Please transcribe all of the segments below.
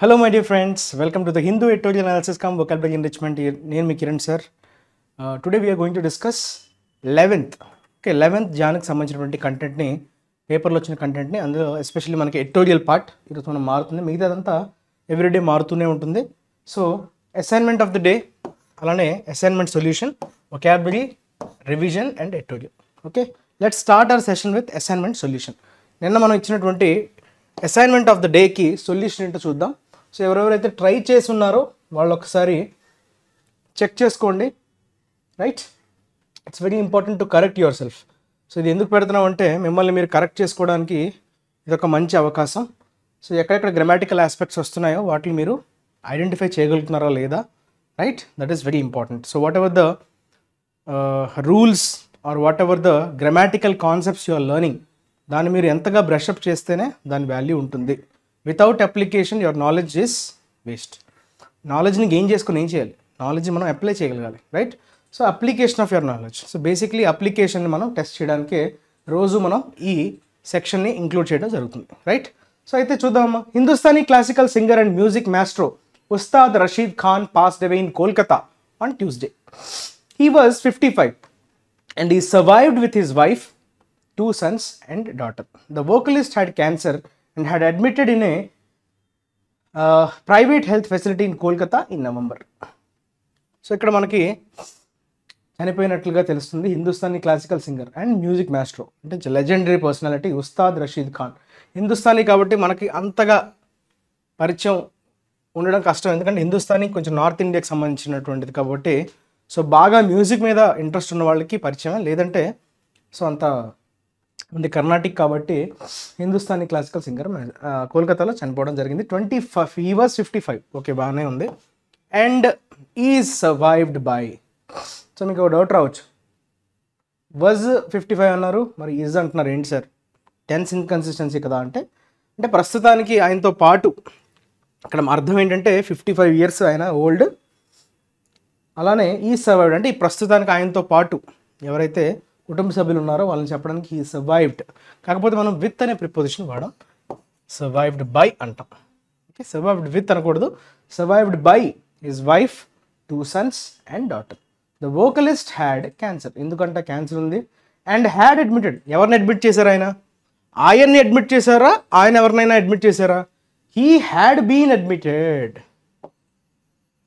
Hello, my dear friends. Welcome to the Hindu editorial analysis cum vocabulary enrichment. Name me Kiran sir. Today we are going to discuss 11th. Okay, 11th జాన్కి సంబంధించినటువంటి కంటెంట్ని పేపర్లో వచ్చిన కంటెంట్ని అందులో especially మనకి editorial part ఈరోజు మనం మారుతుంది, మిగతాదంతా ఎవ్రీడే మారుతూనే ఉంటుంది. So assignment of the day, అలానే assignment solution, vocabulary, revision and editorial. Okay, let's start our session with assignment solution. నిన్న మనం ఇచ్చినటువంటి అసైన్మెంట్ ఆఫ్ ద డేకి సొల్యూషన్ ఏంటో చూద్దాం. సో ఎవరెవరైతే ట్రై చేసి ఉన్నారో వాళ్ళు ఒకసారి చెక్ చేసుకోండి, right? It's very important to correct your self. So ఇది ఎందుకు పెడుతున్నాం అంటే మిమ్మల్ని మీరు కరెక్ట్ చేసుకోవడానికి ఇది ఒక మంచి అవకాశం. సో ఎక్కడెక్కడ గ్రామాటికల్ ఆస్పెక్ట్స్ వస్తున్నాయో వాటిని మీరు ఐడెంటిఫై చేయగలుగుతున్నారా లేదా, right? That is very important. So whatever the rules are whatever the grammatical concepts you are learning, దాన్ని మీరు ఎంతగా బ్రషప్ చేస్తేనే దాని వాల్యూ ఉంటుంది. Without application your knowledge is waste. నాలెడ్జ్ని గెయిన్ చేసుకుని ఏం చేయాలి? నాలెడ్జ్ మనం అప్లై చేయగలగాలి, right? So application of your knowledge. So basically అప్లికేషన్ని మనం టెస్ట్ చేయడానికే రోజు మనం ఈ సెక్షన్ని ఇంక్లూడ్ చేయడం జరుగుతుంది, రైట్? సో అయితే చూద్దామమ్మా. Hindustani classical singer and music maestro Ustad Rashid Khan passed away in Kolkata on Tuesday. He was 55 and he survived with his wife, 2 sons and daughter. The vocalist had cancer and had admitted in a private health facility in Kolkata in November. So ఇక్కడ మనకి చనిపోయినట్లుగా తెలుస్తుంది. Hindustani classical singer and music maestro అంటే legendary personality Ustaad Rashid Khan. Hindustani కాబట్టి మనకి అంతగా పరిచయం ఉండడం కష్టం, ఎందుకంటే హిందుస్థానీ కొంచెం నార్త్ ఇండియాకి సంబంధించినటువంటిది కాబట్టి. సో బాగా మ్యూజిక్ మీద ఇంట్రెస్ట్ ఉన్న వాళ్ళకి పరిచయం, లేదంటే సో అంత ఉంది కర్ణాటిక్ కాబట్టి హిందుస్థానీ క్లాసికల్ సింగర్ కోల్కతాలో చనిపోవడం జరిగింది. 25 he was 55. ఓకే, బాగానే ఉంది. And is survived by. So మీకు ఒక డౌట్ రావచ్చు, వాజ్ 55 అన్నారు, మరి ఈజ్ అంటున్నారు ఏంటి సార్? టెన్స్ ఇన్కన్సిస్టెన్సీ కదా అంటే ప్రస్తుతానికి ఆయనతో పాటు ఇక్కడ అర్థం ఏంటంటే 55 years ఆయన ఓల్డ్. అలానే ఈ సర్వైవ్డ్ అంటే ఈ ప్రస్తుతానికి ఆయనతో పాటు ఎవరైతే కుటుంబ సభ్యులు ఉన్నారో వాళ్ళని చెప్పడానికి ఈ సర్వైవ్డ్. కాకపోతే మనం విత్ అనే ప్రిపోజిషన్ వాడాం, సర్వైవ్డ్ బై అంటాం. ఓకే, సర్వైవ్డ్ విత్ అనకూడదు. Survived by his wife, 2 sons and daughter. The vocalist had cancer. ఎందుకంటే క్యాన్సర్ ఉంది. And had admitted. ఎవరిని అడ్మిట్ చేశారు? ఆయన్ని అడ్మిట్ చేశారా? ఆయన ఎవరినైనా అడ్మిట్ చేశారా? He had been admitted.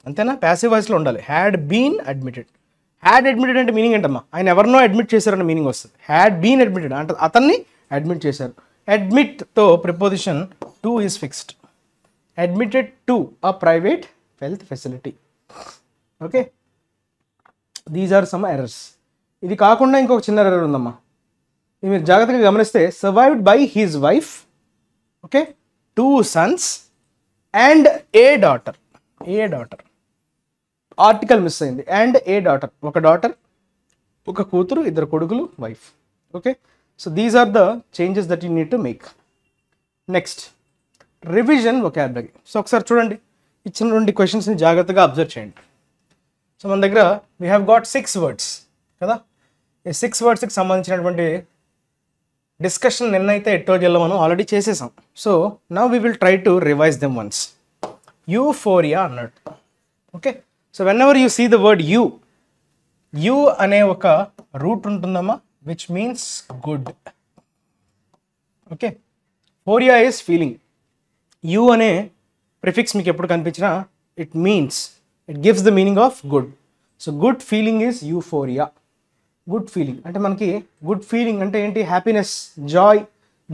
అంతేనా? ప్యాసివ్ వాయిస్లో ఉండాలి. Had been admitted. Had admitted అంటే మీనింగ్ ఏంటమ్మా? ఆయన ఎవరినో అడ్మిట్ చేశారన్న మీనింగ్ వస్తుంది. హ్యాడ్ బీన్ అడ్మిటెడ్ అంటే అతన్ని అడ్మిట్ చేశారు. అడ్మిట్తో preposition to is fixed. Admitted to a private health facility. Okay, these are some errors. ఇది కాకుండా ఇంకొక చిన్న ఎర్రర్ ఉందమ్మా, ఇది మీరు జాగ్రత్తగా గమనిస్తే. Survived by his wife, okay, 2 sons and a daughter. Article miss అయింది. అండ్ ఏ డాటర్, ఒక డాటర్, ఒక కూతురు, 2 కొడుకులు, wife. Okay, so these are the changes that you need to make. Next, revision vocabulary. So ఒకసారి చూడండి, ఇచ్చినటువంటి క్వశ్చన్స్ని జాగ్రత్తగా అబ్జర్వ్ చేయండి. సో మన దగ్గర వీ హ్యావ్ గాట్ 6 words కదా. ఈ 6 wordsకి సంబంధించినటువంటి డిస్కషన్ నిన్నైతే ఎడిటోరియల్లో మనం ఆల్రెడీ చేసేసాం. So now we will try to revise them once. Euphoria అన్నాడు. Okay, so whenever you see the word eu అనే ఒక రూట్ ఉంటుందమ్మా, which means good. Okay, phoria is feeling. Eu అనే ప్రిఫిక్స్ మీకు ఎప్పుడు కనిపించినా it gives the meaning of good. So good feeling is euphoria. Good feeling అంటే మనకి good feeling అంటే ఏంటి? హ్యాపీనెస్, జాయ్,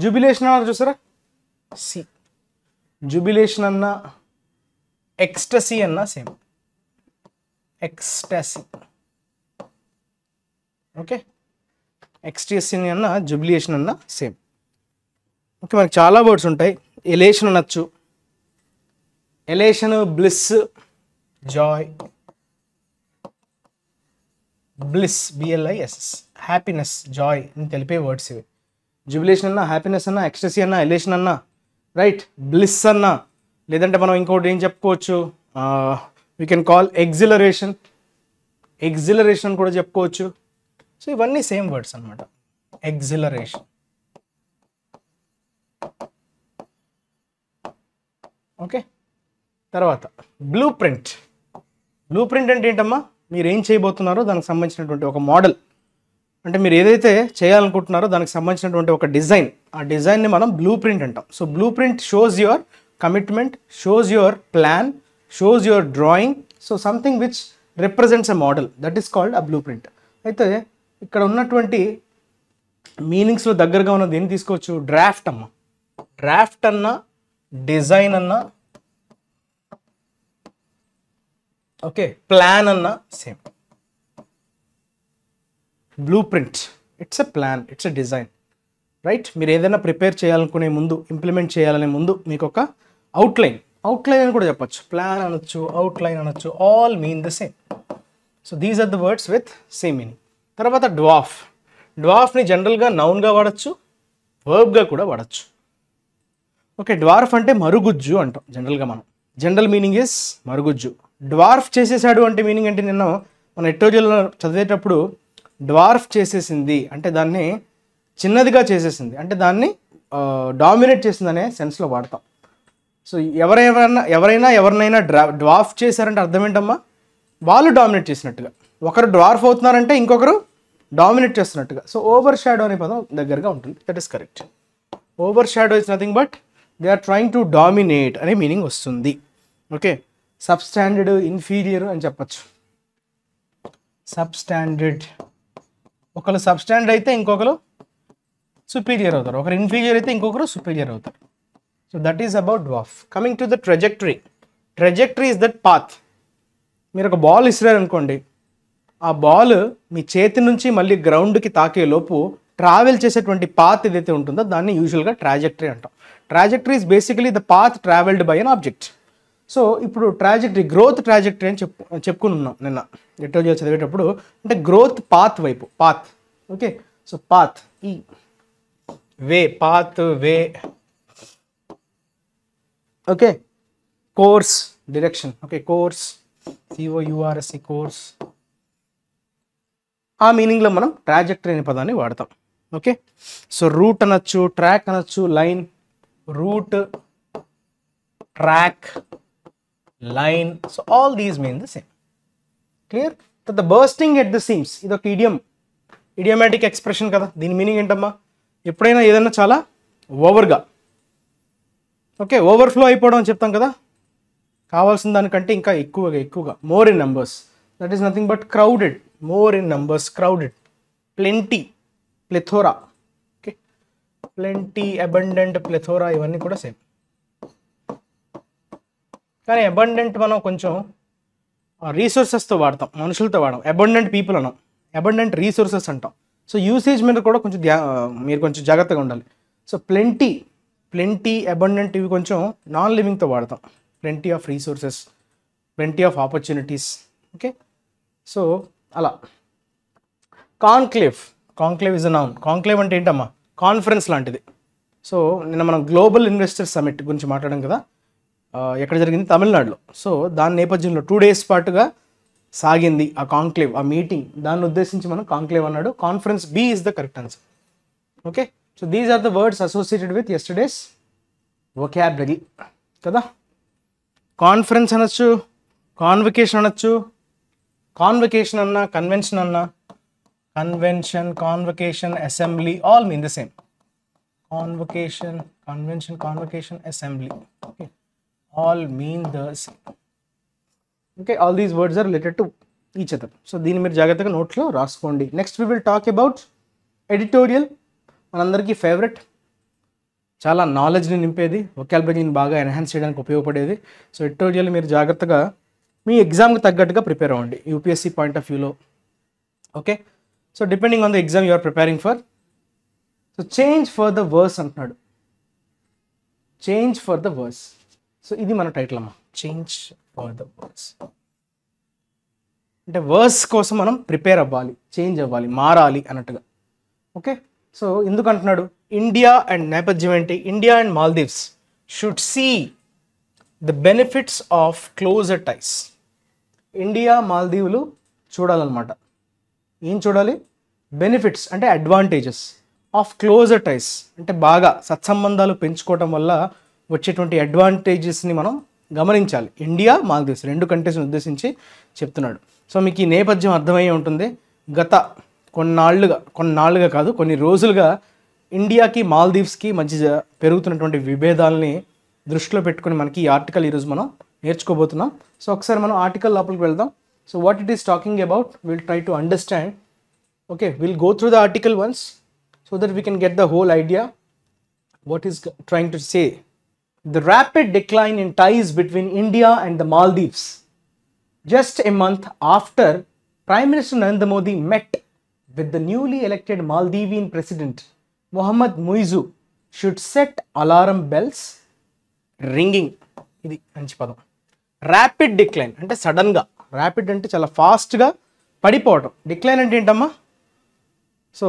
జుబిలేషన్ అన్నారు చూసారా? సి జుబిలేషన్ అన్నా ఎక్స్టసీ అన్నా సేమ్. ఎక్స్టసీ, ఓకే, ఎక్స్టసీ అన్నా జుబిలేషన్ అన్నా సేమ్. ఓకే, మనకి చాలా వర్డ్స్ ఉంటాయి. ఎలేషన్ అనొచ్చు. Elation, bliss, joy, bliss, BLISS, happiness, joy అని తెలిపే వర్డ్స్ ఇవి. జుబిలేషన్ అన్నా, హ్యాపీనెస్ అన్నా, ఎక్స్టసీ అన్నా, ఎలేషన్ అన్నా, రైట్, బ్లిస్ అన్నా, లేదంటే మనం ఇంకోటి ఏం చెప్పుకోవచ్చు, వీ కెన్ కాల్ ఎగ్జిలరేషన్ కూడా చెప్పుకోవచ్చు. సో ఇవన్నీ సేమ్ వర్డ్స్ అనమాట. ఎగ్జిలరేషన్, ఓకే, తర్వాత బ్లూ ప్రింట్. బ్లూ ప్రింట్ అంటే ఏంటమ్మా, మీరు ఏం చేయబోతున్నారో దానికి సంబంధించినటువంటి ఒక మోడల్, అంటే మీరు ఏదైతే చేయాలనుకుంటున్నారో దానికి సంబంధించినటువంటి ఒక డిజైన్, ఆ డిజైన్ని మనం బ్లూ ప్రింట్ అంటాం. So blue print shows your commitment, shows your plan, shows your drawing, so something which represents a model, that is called a blue print. అయితే ఇక్కడ ఉన్నటువంటి మీనింగ్స్లో దగ్గరగా ఉన్న దేన్ని తీసుకోవచ్చు, డ్రాఫ్ట్ అమ్మ. డ్రాఫ్ట్ అన్న, డిజైన్ అన్న, ఓకే, ప్లాన్ అన్న same. Blue print it's a plan, it's a design, right? మీరు ఏదైనా ప్రిపేర్ చేయాలనుకునే ముందు, ఇంప్లిమెంట్ చేయాలనే ముందు మీకు ఒక అవుట్లైన్ అని కూడా చెప్పచ్చు, ప్లాన్ అనొచ్చు, అవుట్లైన్ అనొచ్చు, all mean the same. So these are the words with same meaning. తర్వాత డ్వార్ఫ్ని జనరల్గా నౌన్గా వాడచ్చు, వర్బ్గా కూడా వాడచ్చు. ఓకే, డ్వార్ఫ్ అంటే మరుగుజ్జు అంటాం జనరల్గా మనం. జనరల్ మీనింగ్ ఇస్ మరుగుజ్జు. డ్వార్ఫ్ చేసేసాడు అంటే మీనింగ్ అంటే నిన్న మన ఎట్టోజీలో చదివేటప్పుడు డ్వార్ఫ్ చేసేసింది అంటే దాన్ని చిన్నదిగా చేసేసింది, అంటే దాన్ని డామినేట్ చేసింది అనే సెన్స్లో వాడతాం. సో ఎవరైనా డ్వార్ఫ్ చేశారంటే అర్థం ఏంటమ్మా, వాళ్ళు డామినేట్ చేసినట్టుగా. ఒకరు డ్వార్ఫ్ అవుతున్నారంటే ఇంకొకరు డామినేట్ చేస్తున్నట్టుగా. సో ఓవర్ షాడో అనే పదం దగ్గరగా ఉంటుంది, that is correct. Overshadow is nothing but they are trying to dominate అనే మీనింగ్ వస్తుంది. ఓకే, సబ్స్టాండర్డ్, ఇన్ఫీరియర్ అని చెప్పచ్చు. సబ్స్టాండర్డ్, ఒకరు సబ్స్టాండర్డ్ అయితే ఇంకొకరు సుపీరియర్ అవుతారు, ఒకరు ఇన్ఫీరియర్ అయితే ఇంకొకరు సుపీరియర్ అవుతారు. So that is about dwarf. Coming to the trajectory is that path. మీరు ఒక బాల్ ఇసిరారనుకోండి, ఆ బాల్ మీ చేతి నుంచి మళ్ళీ గ్రౌండ్కి తాకే లోపు ట్రావెల్ చేసేటువంటి పాత్ ఏదైతే ఉంటుందో దాన్ని యూజువల్గా ట్రాజెక్టరీ అంటాం. Trajectory is basically the path travelled by an object. So ఇప్పుడు గ్రోత్ ట్రాజెక్టరీ అని చెప్పుకుని ఉన్నాం నిన్న ఎట్టో చదివేటప్పుడు. అంటే గ్రోత్ పాత్ వైపు, పాత్. ఓకే, సో పాత్, ఈ way, path, way. Okay, course, direction. Okay, course, COURSE, course. ఆ మీనింగ్లో మనం ట్రాజెక్టరీ అనే పదాన్ని వాడతాం. ఓకే, సో రూట్ అనొచ్చు, ట్రాక్ అనొచ్చు, line. Route, track, line, so all these mean the same. Clear? The bursting at the seems, ఇది ఒక ఇడియోమాటిక్ ఎక్స్ప్రెషన్ కదా. దీని మీనింగ్ ఏంటమ్మా, ఎప్పుడైనా ఏదైనా చాలా ఓవర్గా, ఓకే, ఓవర్ఫ్లో అయిపోవడం అని చెప్తాం కదా, కావాల్సిన దానికంటే ఇంకా ఎక్కువగా, more in numbers. That is nothing but crowded, more in numbers, crowded. Plenty, plethora. Okay, plenty, abundant, plethora ఇవన్నీ కూడా సేమ్. కానీ అబండెంట్ మనం కొంచెం రీసోర్సెస్తో వాడతాం, మనుషులతో వాడడం. అబండెంట్ పీపుల్ అన్నాం, అబండెంట్ రీసోర్సెస్ అంటాం. సో యూసేజ్ మీద కూడా కొంచెం మీరు కొంచెం జాగ్రత్తగా ఉండాలి. సో ప్లెంటీ, అబండెంట్ ఇవి కొంచెం నాన్ లివింగ్తో వాడతాం. Plenty of resources, plenty of opportunities. Okay, so అలా. Conclave is a noun. Conclave అంటే ఏంటమ్మా, కాన్ఫరెన్స్ లాంటిది. సో నిన్న మనం గ్లోబల్ ఇన్వెస్టర్ సమిట్ గురించి మాట్లాడాం కదా, ఎక్కడ జరిగింది, తమిళనాడులో. సో దాని నేపథ్యంలో 2 days పాటుగా సాగింది ఆ కాంక్లేవ్, ఆ మీటింగ్. దాన్ని ఉద్దేశించి మనం కాంక్లేవ్ అన్నాడు. Conference, B is the correct answer. Okay, so these are the words associated with yesterday's vocabulary కదా. కాన్ఫరెన్స్ అనొచ్చు, కాన్వకేషన్ అనొచ్చు, కాన్వకేషన్ అన్నా, కన్వెన్షన్ అన్నా, convocation, assembly, all mean the same. Convocation, convention, convocation, assembly, okay, all mean the same. Okay, all these words are related to each other. So దీన్ని మీరు జాగ్రత్తగా నోట్స్లో రాసుకోండి. Next we will talk about editorial. మనందరికీ favourite, చాలా నాలెడ్జ్ని నింపేది, వొకాబులరీని బాగా enhance చేయడానికి ఉపయోగపడేది. సో ఎడిటోరియల్ మీరు జాగ్రత్తగా మీ ఎగ్జామ్కి తగ్గట్టుగా ప్రిపేర్ అవ్వండి, యూపీఎస్సీ పాయింట్ ఆఫ్ వ్యూలో. Okay, so depending on the exam you are preparing for. So change for the worse అంటున్నాడు, change for the worse. So ఇది మన టైటిల్ అమ్మా, చేంజ్ ఫర్ ద వర్స్. అంటే వర్స్ కోసం మనం ప్రిపేర్ అవ్వాలి, చేంజ్ అవ్వాలి, మారాలి అన్నట్టుగా. ఓకే, సో ఎందుకు అంటున్నాడు, ఇండియా అండ్ నేపథ్యం ఏంటి, India and Maldives should see the benefits of closer ties. India మాల్దీవులు చూడాలన్నమాట. ఏం చూడాలి, బెనిఫిట్స్ అంటే అడ్వాంటేజెస్ ఆఫ్ క్లోజర్ టైస్, అంటే బాగా సత్సంబంధాలు పెంచుకోవటం వల్ల వచ్చేటువంటి అడ్వాంటేజెస్ని మనం గమనించాలి. ఇండియా మాల్దీవ్స్ రెండు కంట్రీస్ని ఉద్దేశించి చెప్తున్నాడు. సో మీకు ఈ నేపథ్యం అర్థమయ్యే ఉంటుంది. గత కొన్నాళ్ళుగా కాదు, కొన్ని రోజులుగా ఇండియాకి మాల్దీవ్స్కి మధ్య పెరుగుతున్నటువంటి విభేదాలని దృష్టిలో పెట్టుకుని మనకి ఈ ఆర్టికల్ ఈరోజు మనం నేర్చుకోబోతున్నాం. సో ఒకసారి మనం ఆర్టికల్ లోపలికి వెళ్దాం. So what it is talking about, will try to understand. Okay, will go through the article once so that we can get the whole idea what is trying to say. The rapid decline in ties between India and the Maldives just a month after Prime Minister Narendra Modi met with the newly elected Maldivian President Mohammad Muizzu should set alarm bells ringing. ఇది మంచి పదం. Rapid decline అంటే సడన్గా, rapid అంటే చాలా ఫాస్ట్గా పడిపోవటం, decline అంటే ఏంటమ్మా? సో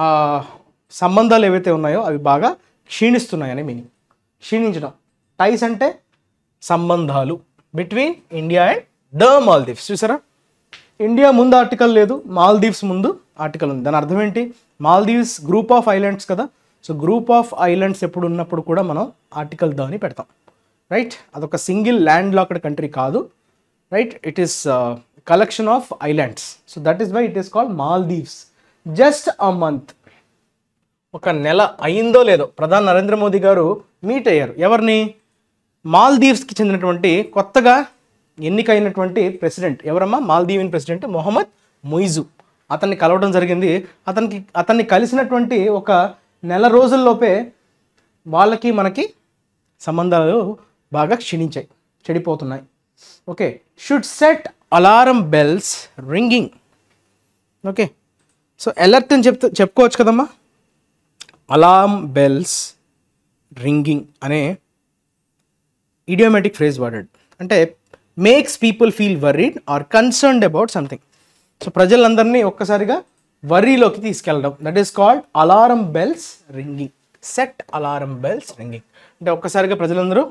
ఆ సంబంధాలు ఏవైతే ఉన్నాయో అవి బాగా క్షీణిస్తున్నాయని మీనింగ్. క్షీణించడం. టైస్ అంటే సంబంధాలు between India and the Maldives. చూసారా, ఇండియా ముందు ఆర్టికల్ లేదు, మాల్దీవ్స్ ముందు ఆర్టికల్ ఉంది. దాని అర్థం ఏంటి? మాల్దీవ్స్ గ్రూప్ ఆఫ్ ఐలాండ్స్ కదా. సో గ్రూప్ ఆఫ్ ఐలాండ్స్ ఎప్పుడు ఉన్నప్పుడు కూడా మనం ఆర్టికల్ ద అని పెడతాం, రైట్? అదొక సింగిల్ ల్యాండ్ లాక్డ్ కంట్రీ కాదు, right? It is collection of islands. So that is why it is called Maldives. Just a month, ఒక నెల అయిందో లేదో ప్రధాని నరేంద్ర మోదీ గారు మీట్ అయ్యారు. ఎవరిని? మాల్దీవ్స్కి చెందినటువంటి కొత్తగా ఎన్నికైనటువంటి ప్రెసిడెంట్. ఎవరమ్మా? మాల్దీవియన్ ప్రెసిడెంట్ మొహమ్మద్ ముయిజు. అతన్ని కలవడం జరిగింది. అతన్ని కలిసినటువంటి ఒక నెల రోజుల్లోపే వాళ్ళకి మనకి సంబంధాలు బాగా క్షీణించాయి, చెడిపోతున్నాయి. Okay, should set alarm bells ringing. Okay, so alert అని చెప్పుకోవచ్చు కదమ్మా. అలార్మ్ బెల్స్ రింగింగ్ అనే ఇడియోమేటిక్ ఫ్రేజ్ వాడాడు. అంటే makes people feel worried or concerned about something. So ప్రజలందరినీ ఒక్కసారిగా వర్రీలోకి తీసుకెళ్ళడం. That is called alarm bells ringing. Set alarm bells ringing అంటే ఒక్కసారిగా ప్రజలందరూ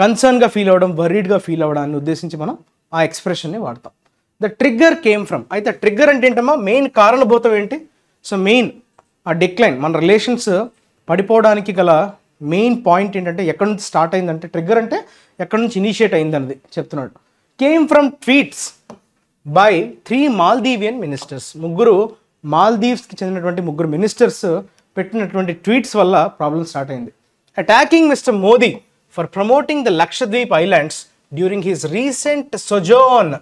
కన్సర్న్గా ఫీల్ అవ్వడం, వర్రీడ్గా ఫీల్ అవ్వడాన్ని ఉద్దేశించి మనం ఆ ఎక్స్ప్రెషన్ని వాడతాం. The trigger came from. అయితే ట్రిగ్గర్ అంటే ఏంటమ్మా? మెయిన్ కారణభూతం ఏంటి? సో మెయిన్ ఆ డిక్లైన్, మన రిలేషన్స్ పడిపోవడానికి గల మెయిన్ పాయింట్ ఏంటంటే ఎక్కడి నుంచి స్టార్ట్ అయిందంటే, ట్రిగ్గర్ అంటే ఎక్కడి నుంచి ఇనిషియేట్ అయిందన్నది చెప్తున్నాడు. Came from tweets by 3 Maldivian ministers. ముగ్గురు మాల్దీవ్స్కి చెందినటువంటి ముగ్గురు మినిస్టర్స్ పెట్టినటువంటి ట్వీట్స్ వల్ల ప్రాబ్లం స్టార్ట్ అయింది. Attacking mister Modi for promoting the Lakshadweep islands during his recent sojourn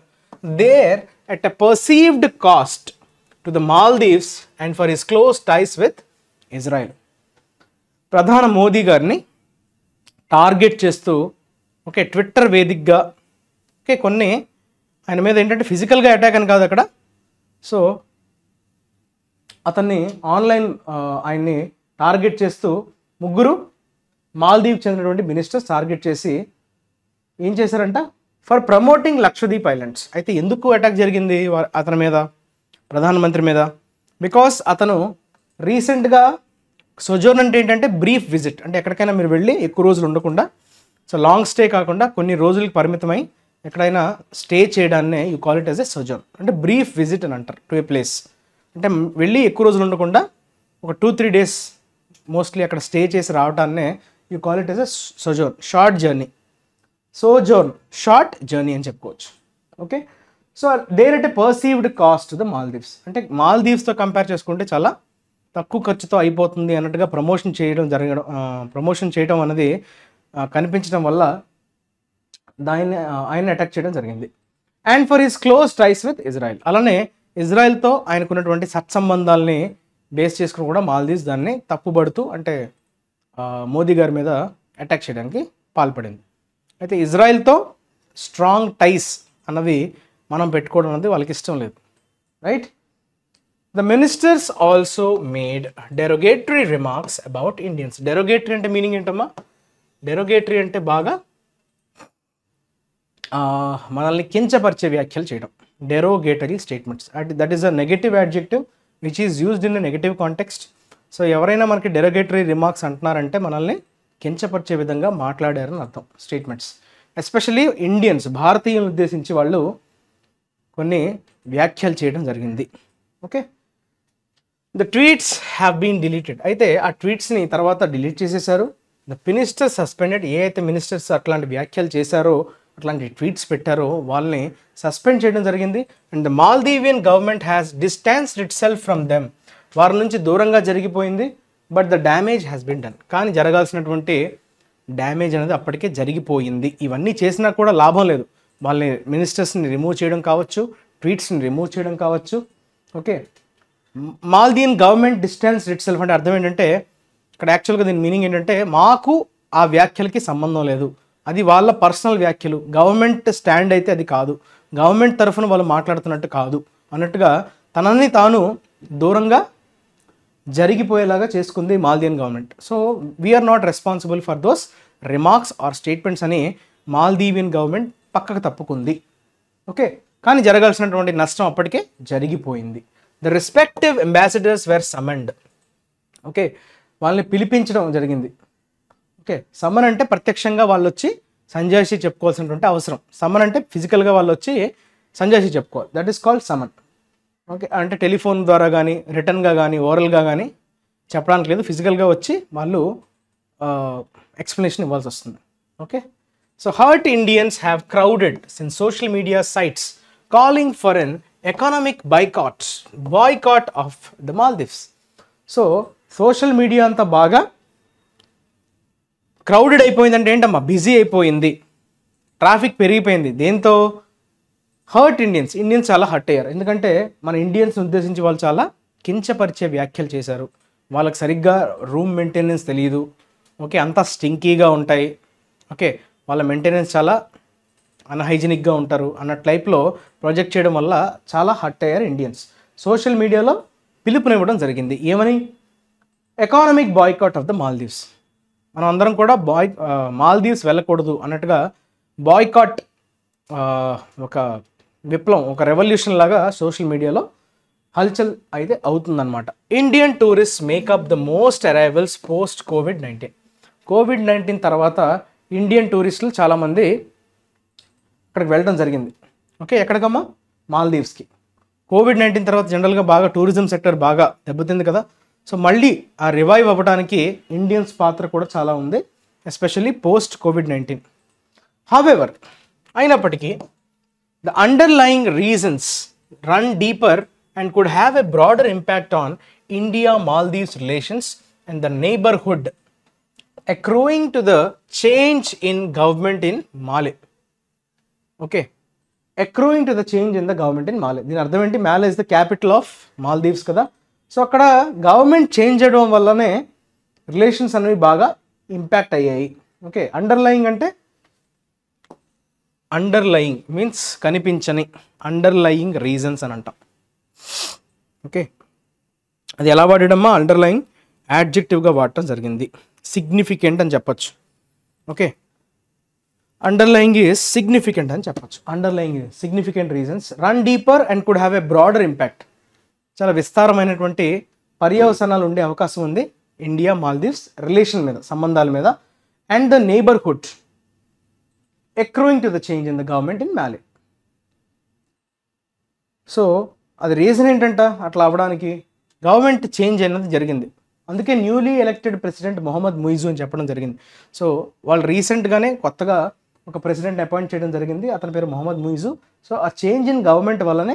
there at a perceived cost to the Maldives and for his close ties with Israel. ప్రధాని మోదీ గారిని target చేస్తూ, ఓకే, ట్విట్టర్ వేదికగా, okay, కొన్ని ఆయన మీద ఏంటంటే ఫిజికల్గా అటాక్ అని కాదు అక్కడ. సో అతన్ని ఆన్లైన్ ఆయన్ని టార్గెట్ చేస్తూ ముగ్గురు మాల్దీవ్ చెందినటువంటి మినిస్టర్స్ టార్గెట్ చేసి ఏం చేశారంట? For promoting Lakshadweep islands. అయితే ఎందుకు అటాక్ జరిగింది అతని మీద, ప్రధానమంత్రి మీద? బికాస్ అతను రీసెంట్గా సోజోర్న్ అంటే ఏంటంటే బ్రీఫ్ విజిట్, అంటే ఎక్కడికైనా మీరు వెళ్ళి ఎక్కువ రోజులు ఉండకుండా, సో లాంగ్ స్టే కాకుండా కొన్ని రోజులకి పరిమితమై ఎక్కడైనా స్టే చేయడాన్నే you call it as a sojourn. అంటే బ్రీఫ్ విజిట్ అని అంటారు టు ఏ ప్లేస్. అంటే వెళ్ళి ఎక్కువ రోజులు ఉండకుండా ఒక 2-3 డేస్ మోస్ట్లీ అక్కడ స్టే చేసి రావడాన్నే you call it as a sojourn. Short journey, sojourn short journey అని చెప్పుకోవచ్చు. Okay, so there at a perceived cost the Maldives. అంటే మాల్దీవ్స్తో కంపేర్ చేసుకుంటే చాలా తక్కువ ఖర్చుతో అయిపోతుంది అన్నట్టుగా ప్రమోషన్ చేయడం అనేది కనిపించడం వల్ల ఆయన అటాక్ చేయడం జరిగింది. And for his close ties with Israel. అలానే ఇజ్రాయెల్తో ఆయనకున్నటువంటి సత్సంబంధాలని బేస్ చేసుకుని కూడా మాల్దీవ్స్ దాన్ని తప్పుబడుతూ, అంటే మోదీ గారి మీద అటాక్ చేయడానికి పాల్పడింది. అయితే ఇజ్రాయెల్తో స్ట్రాంగ్ టైస్ అన్నవి మనం పెట్టుకోవడం అనేది వాళ్ళకి ఇష్టం లేదు, right? The ministers also made derogatory remarks about Indians. Derogatory అంటే మీనింగ్ ఏంటమ్మా? డెరోగేటరీ అంటే బాగా మనల్ని కించపరిచే వ్యాఖ్యలు చేయడం. Derogatory statements. That is a negative adjective which is used in a negative context. So ఎవరైనా మనకి డెరోగేటరీ రిమార్క్స్ అంటున్నారంటే మనల్ని కించపరిచే విధంగా మాట్లాడారని అర్థం. స్టేట్మెంట్స్ ఎస్పెషల్లీ ఇండియన్స్, భారతీయులను ఉద్దేశించి వాళ్ళు కొన్ని వ్యాఖ్యలు చేయడం జరిగింది. Okay, the tweets have been deleted. అయితే ఆ ట్వీట్స్ని తర్వాత డిలీట్ చేసేశారు. ద మినిస్టర్ సస్పెండెడ్, ఏ అయితే మినిస్టర్స్ అట్లాంటి వ్యాఖ్యలు చేశారో, అట్లాంటి ట్వీట్స్ పెట్టారో వాళ్ళని సస్పెండ్ చేయడం జరిగింది. And the Maldivian government has distanced itself from them, వారి నుంచి దూరంగా జరిగిపోయింది. But the damage has been done, కానీ జరగాల్సినటువంటి డ్యామేజ్ అనేది అప్పటికే జరిగిపోయింది. ఇవన్నీ చేసినా కూడా లాభం లేదు. వాళ్ళని మినిస్టర్స్ని రిమూవ్ చేయడం కావచ్చు, ట్వీట్స్ని రిమూవ్ చేయడం కావచ్చు. Okay, Maldivian government distance it self అంటే అర్థం ఏంటంటే, ఇక్కడ యాక్చువల్గా దీని మీనింగ్ ఏంటంటే, మాకు ఆ వ్యాఖ్యలకి సంబంధం లేదు, అది వాళ్ళ పర్సనల్ వ్యాఖ్యలు, గవర్నమెంట్ స్టాండ్ అయితే అది కాదు, గవర్నమెంట్ తరఫున వాళ్ళు మాట్లాడుతున్నట్టు కాదు అన్నట్టుగా తనని తాను దూరంగా జరిగిపోయేలాగా చేసుకుంది Maldivian government. So we are not responsible for those remarks or statements అని మాల్దీవియన్ గవర్నమెంట్ పక్కకు తప్పుకుంది. ఓకే, కానీ జరగాల్సినటువంటి నష్టం అప్పటికే జరిగిపోయింది. The respective ambassadors were summoned. Okay, వాళ్ళని పిలిపించడం జరిగింది. ఓకే, సమన్ అంటే ప్రత్యక్షంగా వాళ్ళు వచ్చి సంజాయిషి చెప్పుకోవాల్సినటువంటి అవసరం. సమన్ అంటే ఫిజికల్గా వాళ్ళు వచ్చి సంజాయిషి చెప్పుకోవాలి, that is called summon. Okay, అంటే టెలిఫోన్ ద్వారా కానీ, రిటర్న్గా కానీ, ఓరల్గా కానీ చెప్పడానికి లేదు, ఫిజికల్గా వచ్చి వాళ్ళు ఎక్స్ప్లెనేషన్ ఇవ్వాల్సి వస్తుంది. Okay, so hurt Indians have crowded in social media sites calling for an economic boycott of the Maldives. So social media అంతా బాగా క్రౌడెడ్ అయిపోయిందంటే ఏంటమ్మా, బిజీ అయిపోయింది, ట్రాఫిక్ పెరిగిపోయింది. దేంతో? హర్ట్ ఇండియన్స్ చాలా హర్ట్ అయ్యారు. ఎందుకంటే మన ఇండియన్స్ ఉద్దేశించి వాళ్ళు చాలా కించపరిచే వ్యాఖ్యలు చేశారు. వాళ్ళకి సరిగ్గా రూమ్ మెయింటెనెన్స్ తెలియదు. ఓకే, అంతా స్టింకీగా ఉంటాయి. ఓకే, వాళ్ళ మెయింటెనెన్స్ చాలా అన్హైజీనిక్గా ఉంటారు అన్న టైప్లో ప్రొజెక్ట్ చేయడం వల్ల చాలా హర్ట్ అయ్యారు ఇండియన్స్. సోషల్ మీడియాలో పిలుపునివ్వడం జరిగింది. ఏమని? Economic boycott of the Maldives. మనం అందరం కూడా మాల్దీవ్స్ వెళ్ళకూడదు అన్నట్టుగా బాయ్కాట్, ఒక విప్లవం, ఒక రెవల్యూషన్ లాగా సోషల్ మీడియాలో హల్చల్ అయితే అవుతుందన్నమాట. Indian tourist makeup the most arrivals post COVID-19 తర్వాత ఇండియన్ టూరిస్టులు చాలామంది అక్కడికి వెళ్ళడం జరిగింది. ఓకే, ఎక్కడికమ్మా? మాల్దీవ్స్కి. కోవిడ్-19 తర్వాత జనరల్గా బాగా టూరిజం సెక్టర్ బాగా దెబ్బతింది కదా. సో మళ్ళీ ఆ రివైవ్ అవ్వడానికి ఇండియన్స్ పాత్ర కూడా చాలా ఉంది, ఎస్పెషల్లీ పోస్ట్ కోవిడ్-19. హౌవెవర్, అయినప్పటికీ the underlying reasons run deeper and could have a broader impact on India Maldives relations and the neighbourhood accruing to the change in government in Male. Okay, accruing to the change in the government in Male. దీని అర్థం ఏంటి? Male is the capital of Maldives కదా. So అక్కడ government change అవ్వడం వల్లనే relations అనేవి బాగా impact అయ్యాయి. ఓకే, అండర్లయింగ్ అంటే, అండర్లయింగ్ మీన్స్ కనిపించని, అండర్లయింగ్ రీజన్స్ అని అంటాం. ఓకే, అది ఎలా వాడడమ్మా? అండర్లయింగ్ యాడ్జెక్టివ్గా వాడటం జరిగింది. సిగ్నిఫికెంట్ అని చెప్పచ్చు. ఓకే, అండర్లయింగ్ ఈజ్ సిగ్నిఫికెంట్ అని చెప్పచ్చు. Underlying significant reasons run deeper and could have a broader impact. చాలా విస్తారమైనటువంటి పర్యవసనాలు ఉండే అవకాశం ఉంది ఇండియా మాల్దీవ్స్ రిలేషన్ మీద, సంబంధాల మీద. And the neighbourhood accruing to the change in the government in Male. So అది రీజన్ ఏంటంట అట్లా అవ్వడానికి? గవర్నమెంట్ చేంజ్ అనేది జరిగింది. అందుకే newly elected president Mohammed Muizzu అని చెప్పడం జరిగింది. సో వాళ్ళు రీసెంట్గానే కొత్తగా ఒక ప్రెసిడెంట్ అపాయింట్ చేయడం జరిగింది, అతని పేరు మొహమ్మద్ ముయిజు. సో ఆ చేంజ్ ఇన్ గవర్నమెంట్ వల్లనే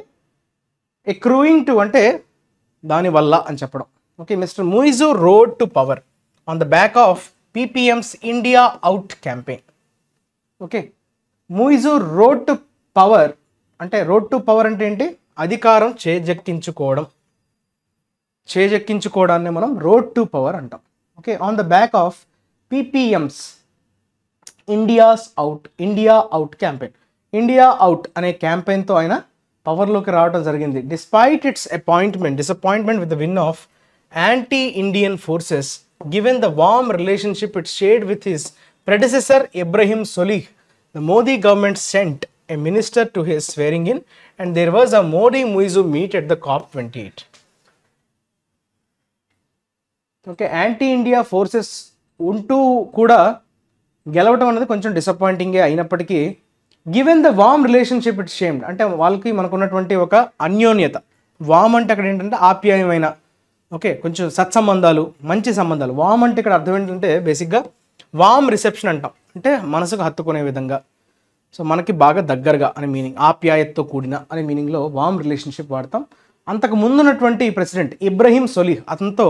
ఎక్రూయింగ్ టు అంటే దానివల్ల అని చెప్పడం. Okay, mister Muizzu road to power on the back of PPM's India out campaign. Okay, Muizzu road to power అంటే, రోడ్ టు పవర్ అంటే ఏంటి? అధికారం చేజెక్కించుకోవడాన్ని మనం రోడ్ టు పవర్ అంటాం. Okay, on the back of PPM's India out campaign. India out అనే క్యాంపెయిన్తో ఆయన పవర్లోకి రావడం జరిగింది. Despite its disappointment with the win of anti Indian forces given the warm relationship it shared with his predecessor Ibrahim Solih, the Modi government sent a minister to his swearing in and there was a Modi-Muizu meet at the COP28. Okay, anti-India forces ఉంటూ కూడా గెలవటం అనేది కొంచెం డిసప్పాయింటింగే అయినప్పటికీ given the warm relationship it shamed అంటే వాళ్ళకి మనకున్నటువంటి ఒక అన్యోన్యత. వామ్ అంటే అక్కడ ఏంటంటే ఆప్యాయమైన, ఓకే, కొంచెం సత్సంబంధాలు, మంచి సంబంధాలు. వామ్ అంటే ఇక్కడ అర్థం ఏంటంటే బేసిక్గా వామ్ రిసెప్షన్ అంటాం, అంటే మనసుకు హత్తుకునే విధంగా, సో మనకి బాగా దగ్గరగా అనే మీనింగ్, ఆప్యాయతతో కూడిన అనే మీనింగ్లో వామ్ రిలేషన్షిప్ వాడతాం. అంతకు ముందున్నటువంటి ప్రెసిడెంట్ ఇబ్రహీం సొలిహ్, అతనితో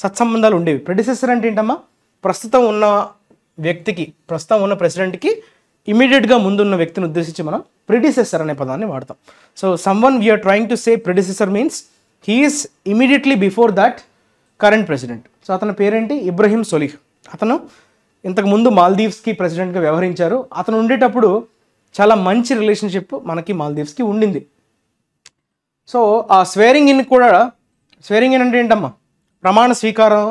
సత్సంబంధాలు ఉండేవి. ప్రెడిసెసర్ అంటే ఏంటమ్మా, ప్రస్తుతం ఉన్న వ్యక్తికి, ప్రస్తుతం ఉన్న ప్రెసిడెంట్కి ఇమీడియట్గా ముందున్న వ్యక్తిని ఉద్దేశించి మనం ప్రిడిసెసర్ అనే పదాన్ని వాడతాం. So someone we are trying to say predecessor means he is immediately before that current president. సో అతని పేరేంటి, ఇబ్రహీం సొలిహ్. అతను ఇంతకుముందు మాల్దీవ్స్కి ప్రెసిడెంట్గా వ్యవహరించారు. అతను ఉండేటప్పుడు చాలా మంచి రిలేషన్షిప్ మనకి మాల్దీవ్స్కి ఉండింది. సో ఆ స్వేరింగ్ ఇన్ కూడా, స్వేరింగ్ ఇన్ అంటే ఏంటమ్మా, ప్రమాణ స్వీకారం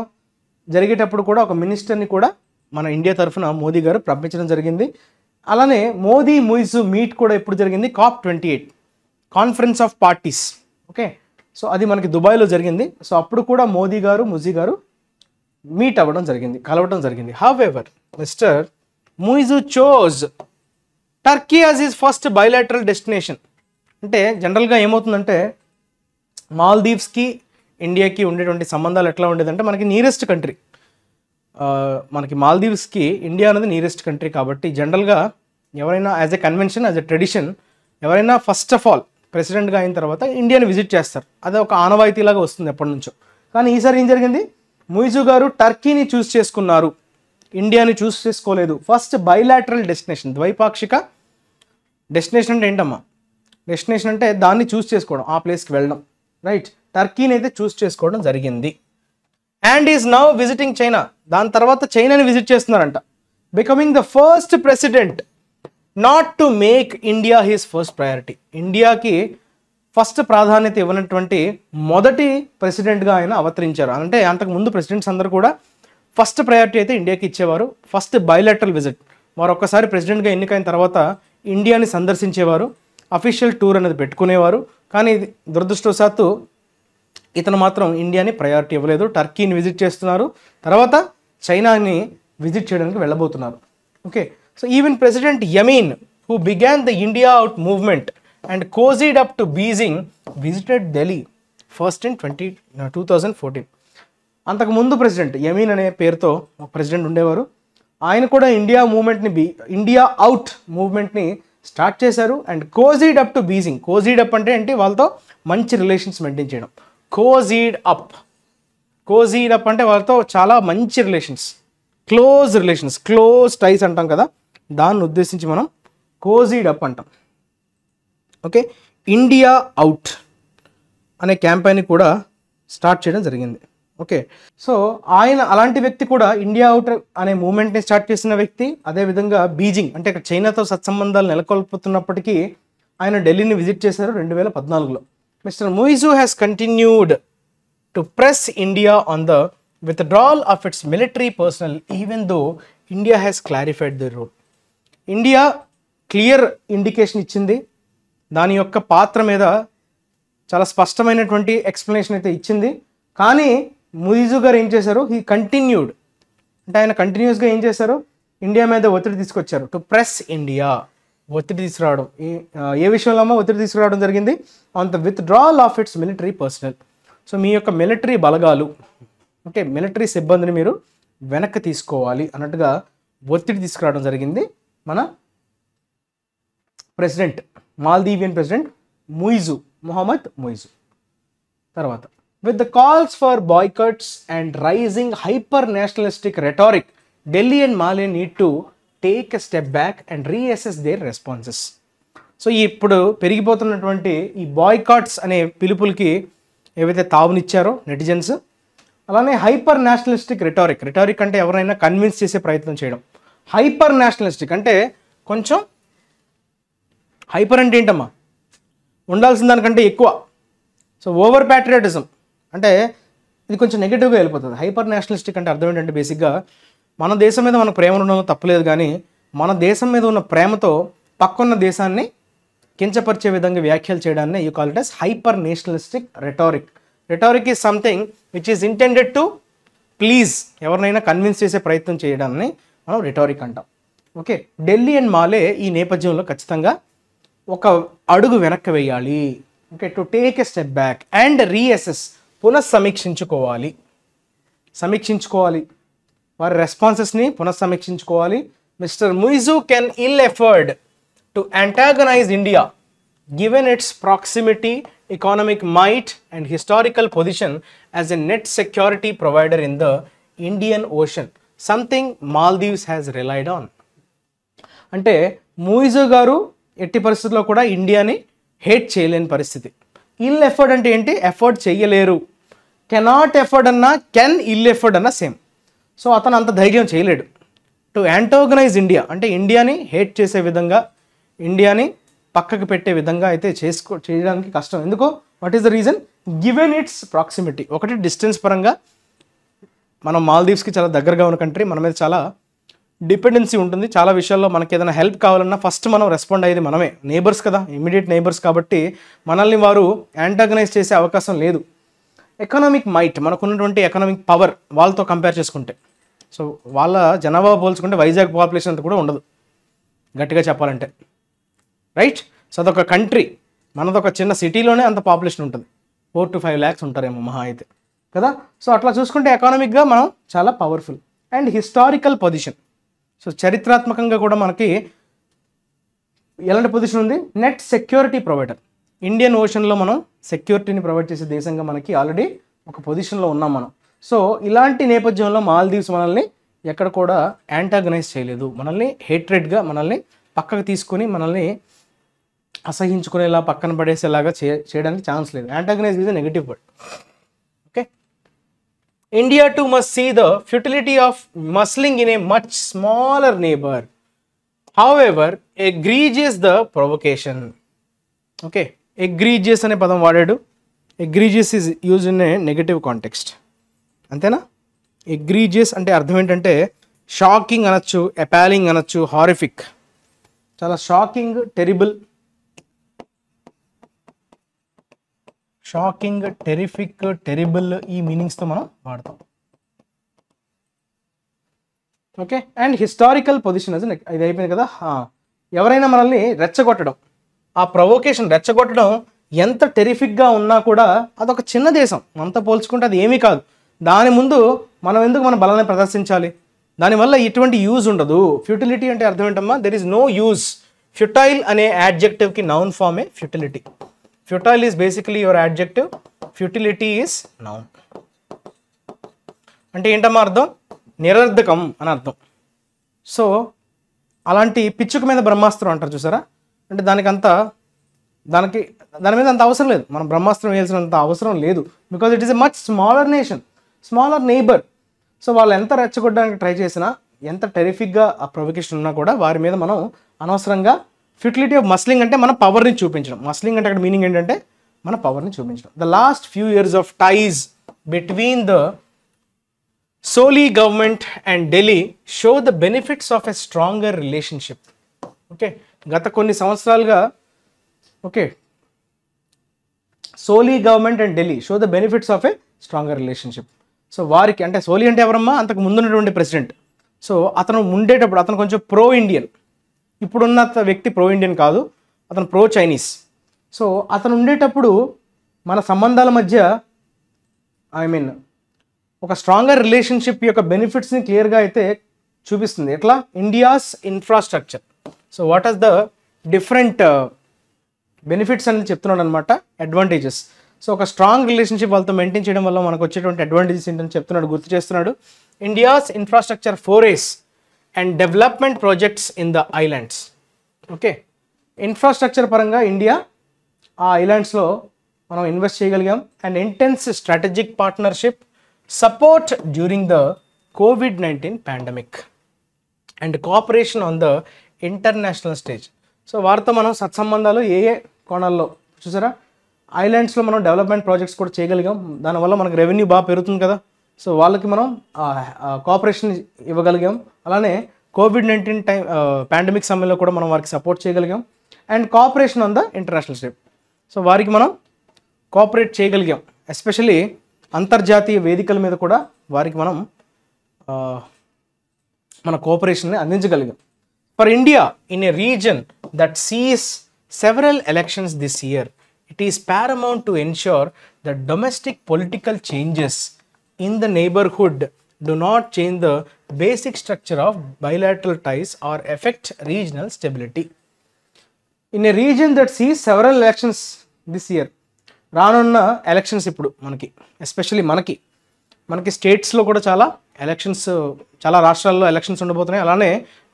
జరిగేటప్పుడు కూడా ఒక మినిస్టర్ని కూడా మన ఇండియా తరఫున మోదీ గారు పంపించడం జరిగింది. అలానే మోదీ ముయిజు మీట్ కూడా ఎప్పుడు జరిగింది, COP28 conference of parties. Okay, so అది మనకి దుబాయ్లో జరిగింది. సో అప్పుడు కూడా మోదీ గారు ముజీ గారు మీట్ అవ్వడం జరిగింది, కలవడం జరిగింది. However mister Muizzu chose Turkey as his first bilateral destination. అంటే జనరల్గా ఏమవుతుందంటే మాల్దీవ్స్కి ఇండియాకి ఉండేటువంటి సంబంధాలు ఎట్లా ఉండేదంటే, మనకి నియరెస్ట్ కంట్రీ, మనకి మాల్దీవ్స్కి ఇండియా అనేది నియరెస్ట్ కంట్రీ కాబట్టి జనరల్గా ఎవరైనా as a convention, as a tradition, ఎవరైనా ఫస్ట్ ఆఫ్ ఆల్ ప్రెసిడెంట్గా అయిన తర్వాత ఇండియాని విజిట్ చేస్తారు. అదే ఒక ఆనవాయితీలాగా వస్తుంది ఎప్పటి నుంచో. కానీ ఈసారి ఏం జరిగింది, ముయిజు గారు టర్కీని చూస్ చేసుకున్నారు, ఇండియాని చూస్ చేసుకోలేదు. ఫస్ట్ బైలాటరల్ డెస్టినేషన్, ద్వైపాక్షిక డెస్టినేషన్ అంటే ఏంటమ్మా, డెస్టినేషన్ అంటే దాన్ని చూస్ చేసుకోవడం, ఆ ప్లేస్కి వెళ్ళడం, రైట్. టర్కీని అయితే చూస్ చేసుకోవడం జరిగింది. And is now visiting China. దాని తర్వాత చైనాని విజిట్ చేస్తున్నారంట. Becoming the first president not to make India his first priority. ఇండియాకి ఫస్ట్ ప్రాధాన్యత ఇవ్వనటువంటి మొదటి ప్రెసిడెంట్గా ఆయన అవతరించారు. అంటే అంతకుముందు ప్రెసిడెంట్స్ అందరూ కూడా ఫస్ట్ ప్రయారిటీ అయితే ఇండియాకి ఇచ్చేవారు. ఫస్ట్ బైలాటరల్ విజిట్, మరొకసారి ప్రెసిడెంట్గా ఎన్నికైన తర్వాత ఇండియాని సందర్శించేవారు, అఫీషియల్ టూర్ అనేది పెట్టుకునేవారు. కానీ దురదృష్టవశాత్తు ఇతను మాత్రం ఇండియాని ప్రయారిటీ ఇవ్వలేదు. టర్కీని విజిట్ చేస్తున్నారు, తర్వాత చైనాని విజిట్ చేయడానికి వెళ్ళబోతున్నారు. Okay, so even president Yameen who began the India out movement and cozied up to Beijing visited Delhi first in 2014. అంతకుముందు ప్రెసిడెంట్ యమీన్ అనే పేరుతో ఒక ప్రెసిడెంట్ ఉండేవారు. ఆయన కూడా ఇండియా మూవ్మెంట్ని, ఇండియా అవుట్ మూవ్మెంట్ని స్టార్ట్ చేశారు. And cozied up to Beijing. Cozied up అంటే ఏంటి, వాళ్ళతో మంచి రిలేషన్స్ మెయింటైన్ చేయడం. కోజీడ్ అప్, కోజీడ్ అప్ అంటే వాళ్ళతో చాలా మంచి రిలేషన్స్, క్లోజ్ రిలేషన్స్, క్లోజ్ టైస్ అంటాం కదా, దాన్ని ఉద్దేశించి మనం కోజీడ్ అప్ అంటాం. ఓకే, ఇండియా అవుట్ అనే క్యాంపెయిన్ కూడా స్టార్ట్ చేయడం జరిగింది. ఓకే, సో ఆయన అలాంటి వ్యక్తి కూడా, ఇండియా అవుట్ అనే మూమెంట్ని స్టార్ట్ చేసిన వ్యక్తి. అదేవిధంగా బీజింగ్ అంటే ఇక్కడ చైనాతో సత్సంబంధాలు నెలకొల్పుతున్నప్పటికీ ఆయన ఢిల్లీని విజిట్ చేశారు 2014లో. Mr. Muizu has continued to press India on the withdrawal of its military personnel even though India has clarified their role. India clear indication ఇచ్చింది, దాని యొక్క పాత్ర మీద చాలా స్పష్టమైనటువంటి ఎక్స్ప్లెనేషన్ అయితే ఇచ్చింది. కానీ ముయిజు గారు ఏం చేశారు, హీ కంటిన్యూడ్ అంటే ఆయన కంటిన్యూస్గా ఏం చేశారు, ఇండియా మీద ఒత్తిడి తీసుకొచ్చారు. టు ప్రెస్ ఇండియా, ఒత్తిడి తీసుకురావడం. ఏ విషయంలో అమ్మా ఒత్తిడి తీసుకురావడం జరిగింది, on the withdrawal of its military personnel. So మీ యొక్క మిలిటరీ బలగాలు, ఓకే, మిలిటరీ సిబ్బందిని మీరు వెనక్కి తీసుకోవాలి అన్నట్టుగా ఒత్తిడి తీసుకురావడం జరిగింది మన ప్రెసిడెంట్, మాల్దీవియన్ ప్రెసిడెంట్ ముయిజు, మొహమ్మద్ ముయిజు. తర్వాత with the calls for boycotts and rising hyper nationalistic rhetoric, Delhi and Male need to take a step back and reassess their responses. So ఇప్పుడు పెరిగిపోతున్నటువంటి ఈ బాయ్కాట్స్ అనే పిలుపులకి ఏవైతే తావునిచ్చారో నెటిజన్స్, అలానే హైపర్ నేషనలిస్టిక్ రెటారిక్, రెటారిక్ అంటే ఎవరైనా కన్విన్స్ చేసే ప్రయత్నం చేయడం, హైపర్ నేషనలిస్టిక్ అంటే కొంచెం, హైపర్ అంటే ఏంటమ్మా, ఉండాల్సిన దానికంటే ఎక్కువ. సో ఓవర్ ప్యాట్రియాటిజం అంటే ఇది కొంచెం నెగిటివ్గా వెళ్ళిపోతుంది. హైపర్ నేషనలిస్టిక్ అంటే అర్థం ఏంటంటే బేసిక్గా మన దేశం మీద మనకు ప్రేమ ఉండడం తప్పలేదు, కానీ మన దేశం మీద ఉన్న ప్రేమతో పక్కన్న దేశాన్ని కించపరిచే విధంగా వ్యాఖ్యలు చేయడాన్ని you call it as hyper nationalistic rhetoric. Rhetoric is something which is intended to please, ఎవరినైనా కన్విన్స్ చేసే ప్రయత్నం చేయడాన్ని మనం రెటారిక్ అంటాం. ఓకే, ఢిల్లీ అండ్ మాలే ఈ నేపథ్యంలో ఖచ్చితంగా ఒక అడుగు వెనక్కి వేయాలి. Okay, to take a step back and reassess, పునఃసమీక్షించుకోవాలి. వారి రెస్పాన్సెస్ని పునఃసమీక్షించుకోవాలి. Mister Muizzu can ill afford to antagonize India given its proximity, economic might and historical position as a net security provider in the Indian Ocean, something Maldives has relied on. అంటే ముయిజు గారు ఎట్టి పరిస్థితుల్లో కూడా ఇండియాని హేట్ చేయలేని పరిస్థితి. ఇల్ ఎఫర్డ్ అంటే ఏంటి? ఎఫర్డ్ చేయలేరు. కెనాట్ ఎఫర్డ్ అన్నా కెన్ ఇల్ ఎఫర్డ్ అన్నా సేమ్. సో అతను అంత ధైర్యం చేయలేడు. టు యాంటోగనైజ్ ఇండియా అంటే ఇండియాని హేట్ చేసే విధంగా, ఇండియాని పక్కకు పెట్టే విధంగా అయితే చేయడానికి కష్టం. ఎందుకో? What is the reason? Given it's proximity. ఒకటి డిస్టెన్స్ పరంగా మనం మాల్దీవ్స్కి చాలా దగ్గరగా ఉన్న కంట్రీ, మన మీద చాలా డిపెండెన్సీ ఉంటుంది. చాలా విషయాల్లో మనకి ఏదైనా హెల్ప్ కావాలన్నా ఫస్ట్ మనం రెస్పాండ్ అయ్యేది మనమే. నేబర్స్ కదా, ఇమీడియట్ నేబర్స్ కాబట్టి మనల్ని వారు యాంటాగనైజ్ చేసే అవకాశం లేదు. ఎకనామిక్ మైట్, మనకున్నటువంటి ఎకనామిక్ పవర్ వాళ్ళతో కంపేర్ చేసుకుంటే, సో వాళ్ళ జనాభా పోల్చుకుంటే వైజాగ్ పాపులేషన్ అంత కూడా ఉండదు గట్టిగా చెప్పాలంటే, రైట్? సో అదొక కంట్రీ, మనదొక చిన్న సిటీలోనే అంత పాపులేషన్ ఉంటుంది. 4 to 5 lakhs ఉంటారేమో మహా అయితే కదా. సో అట్లా చూసుకుంటే ఎకానమిక్గా మనం చాలా powerful. And historical position, so చరిత్రాత్మకంగా కూడా మనకి ఎలాంటి పొజిషన్ ఉంది? Net security provider. ఇండియన్ ఓషన్లో మనం సెక్యూరిటీని ప్రొవైడ్ చేసే దేశంగా మనకి ఆల్రెడీ ఒక పొజిషన్లో ఉన్నాం మనం. సో ఇలాంటి నేపథ్యంలో మాల్దీవ్స్ మనల్ని ఎక్కడ కూడా యాంటాగనైజ్ చేయలేదు. మనల్ని హేట్రెడ్గా, మనల్ని పక్కకు తీసుకొని, మనల్ని అసహించుకునేలా, పక్కన పడేసేలాగా చేయడానికి ఛాన్స్ లేదు. Antagonize is a negative word. Okay. India too must see the futility of muscling in a much smaller neighbor. However, egregious the provocation. Okay, egregious అనే పదం వాడాడు. egregious is used in a negative context. అంతేనా? egregious అంటే అర్థం ఏంటంటే shocking అనొచ్చు, appalling అనొచ్చు, horrific. చాలా shocking, terrible, shocking, terrific, terrible ఈ మీనింగ్స్తో మనం వాడతాం. ఓకే. అండ్ హిస్టారికల్ పొజిషన్ అది ఇది అయిపోయింది కదా. ఎవరైనా మనల్ని రెచ్చగొట్టడం, ఆ ప్రొవోకేషన్, రెచ్చగొట్టడం ఎంత టెరిఫిక్గా ఉన్నా కూడా అదొక చిన్న దేశం, మనతో పోల్చుకుంటే అది ఏమీ కాదు. దాని ముందు మనం ఎందుకు మన బలాన్ని ప్రదర్శించాలి? దానివల్ల ఎటువంటి యూజ్ ఉండదు. ఫ్యూటిలిటీ అంటే అర్థం ఏంటమ్మా? There is no use. Futile అనే యాడ్జెక్టివ్కి నౌన్ ఫామే futility. Futile is basically your adjective, futility is noun. అంటే ఏంటమ్మా అర్థం? నిరర్ధకం అని అర్థం. సో అలాంటి పిచ్చుక మీద బ్రహ్మాస్త్రం అంటారు చూసారా, అంటే దాని మీద అంత అవసరం లేదు. మనం బ్రహ్మాస్త్రం వేయాల్సినంత అవసరం లేదు. Because it is a much smaller nation, smaller neighbour. So వాళ్ళు ఎంత రెచ్చగొట్టడానికి ట్రై చేసినా, ఎంత టెరిఫిక్గా ఆ ప్రొవొకేషన్ ఉన్నా కూడా వారి మీద మనం అనవసరంగా ఫ్యూటిలిటీ ఆఫ్ మస్లింగ్ అంటే మన పవర్ని చూపించడం. మస్లింగ్ అంటే అక్కడ మీనింగ్ ఏంటంటే మన పవర్ని చూపించడం. The last few years of ties between the Solih government and Delhi show the benefits of a stronger relationship. Okay, గత కొన్ని సంవత్సరాలుగా okay Solih government and Delhi show the benefits of a stronger relationship. So వారికి అంటే సోలీ అంటే ఎవరమ్మా? అంతకు ముందున్నటువంటి ప్రెసిడెంట్. సో అతను ఉండేటప్పుడు అతను కొంచెం ప్రో ఇండియన్, ఇప్పుడున్న వ్యక్తి ప్రో ఇండియన్ కాదు, అతను ప్రో చైనీస్. సో అతను ఉండేటప్పుడు మన సంబంధాల మధ్య ఒక స్ట్రాంగర్ రిలేషన్షిప్ యొక్క బెనిఫిట్స్ని క్లియర్గా అయితే చూపిస్తుంది. ఎట్లా? India's infrastructure. So what are the different benefits అనేది చెప్తున్నాడు అనమాట, అడ్వాంటేజెస్. సో ఒక స్ట్రాంగ్ రిలేషన్షిప్ వాళ్ళతో మెయింటైన్ చేయడం వల్ల మనకు వచ్చేటువంటి అడ్వాంటేజెస్ ఏంటని చెప్తున్నాడు, గుర్తు చేస్తున్నాడు. India's infrastructure forays and development projects in the islands. Okay, infrastructure పరంగా ఇండియా ఆ ఐలాండ్స్లో మనం ఇన్వెస్ట్ చేయగలిగాం. And intense strategic partnership, support during the COVID-19 pandemic and cooperation on the international stage. So వారితో మనం సత్సంబంధాలు ఏ కోణాల్లో చూసారా, ఐలాండ్స్లో మనం డెవలప్మెంట్ ప్రాజెక్ట్స్ కూడా చేయగలిగాం. దానివల్ల మనకు రెవెన్యూ బాగా పెరుగుతుంది కదా. సో వాళ్ళకి మనం కోఆపరేషన్ ఇవ్వగలిగాం. అలానే COVID-19 పాండమిక్ సమయంలో కూడా మనం వారికి సపోర్ట్ చేయగలిగాం. And cooperation on the international stage. So వారికి మనం కోఆపరేట్ చేయగలిగాం. ఎస్పెషలీ అంతర్జాతీయ వేదికల మీద కూడా వారికి మనం మన కోఆపరేషన్ని అందించగలిగాం. For India in a region that sees several elections this year, it is paramount to ensure that domestic political changes in the neighborhood do not change the basic structure of bilateral ties or affect regional stability. In a region that sees several elections this year, రానున్న elections ఇప్పుడు మనకి especially మనకి స్టేట్స్లో కూడా చాలా elections, చాలా రాష్ట్రాల్లో elections ఉండబోతున్నాయి. అలానే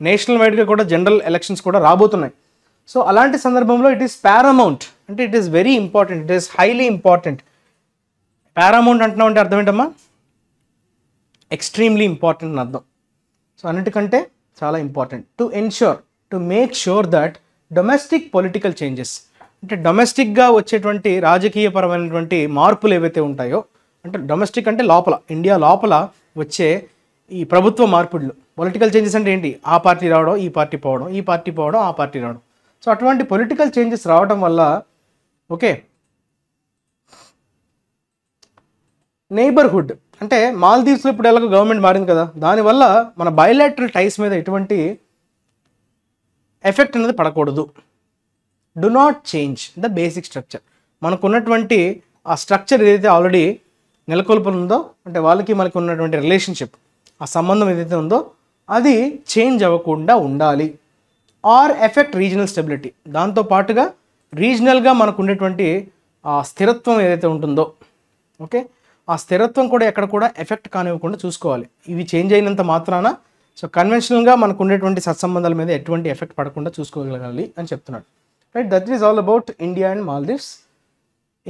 నేషనల్ వైడ్గా కూడా జనరల్ ఎలక్షన్స్ కూడా రాబోతున్నాయి. సో అలాంటి సందర్భంలో ఇట్ ఈస్ పారామౌంట్, అంటే it is very important, it is highly important. Paramount అంటున్నాం అంటే అర్థం ఏంటమ్మా? ఎక్స్ట్రీమ్లీ ఇంపార్టెంట్ అని అర్థం. సో అన్నిటికంటే చాలా important. To make sure that domestic political changes, అంటే డొమెస్టిక్గా వచ్చేటువంటి రాజకీయపరమైనటువంటి మార్పులు ఏవైతే ఉంటాయో, అంటే డొమెస్టిక్ అంటే లోపల, ఇండియా లోపల వచ్చే ఈ ప్రభుత్వ మార్పులు, పొలిటికల్ చేంజెస్ అంటే ఏంటి? ఆ పార్టీ రావడం, ఈ పార్టీ పోవడం, ఈ పార్టీ పోవడం, ఆ పార్టీ రావడం. సో అటువంటి పొలిటికల్ చేంజెస్ రావడం వల్ల ఓకే, నైబర్హుడ్ అంటే మాల్దీవ్స్లో ఇప్పుడు ఎలాగో గవర్నమెంట్ మారింది కదా, దానివల్ల మన బయలాటరల్ టైస్ మీద ఎటువంటి ఎఫెక్ట్ అనేది పడకూడదు. Do not change the basic structure, మనకున్నటువంటి ఆ స్ట్రక్చర్ ఏదైతే ఆల్రెడీ నెలకొల్పలు ఉందో, అంటే వాళ్ళకి మనకు ఉన్నటువంటి రిలేషన్షిప్, ఆ సంబంధం ఏదైతే ఉందో అది చేంజ్ అవ్వకుండా ఉండాలి. ఆర్ ఎఫెక్ట్ రీజనల్ స్టెబిలిటీ, దాంతో పాటుగా రీజనల్గా మనకు ఉండేటువంటి ఆ స్థిరత్వం ఏదైతే ఉంటుందో, ఓకే, ఆ స్థిరత్వం కూడా ఎక్కడ కూడా ఎఫెక్ట్ కానివ్వకుండా చూసుకోవాలి. ఇవి చేంజ్ అయినంత మాత్రాన సో కన్వెన్షనల్గా మనకు ఉండేటువంటి సత్సంబంధాల మీద ఎటువంటి ఎఫెక్ట్ పడకుండా చూసుకోగలగాలి అని చెప్తున్నాడు. Right, that is all about India and Maldives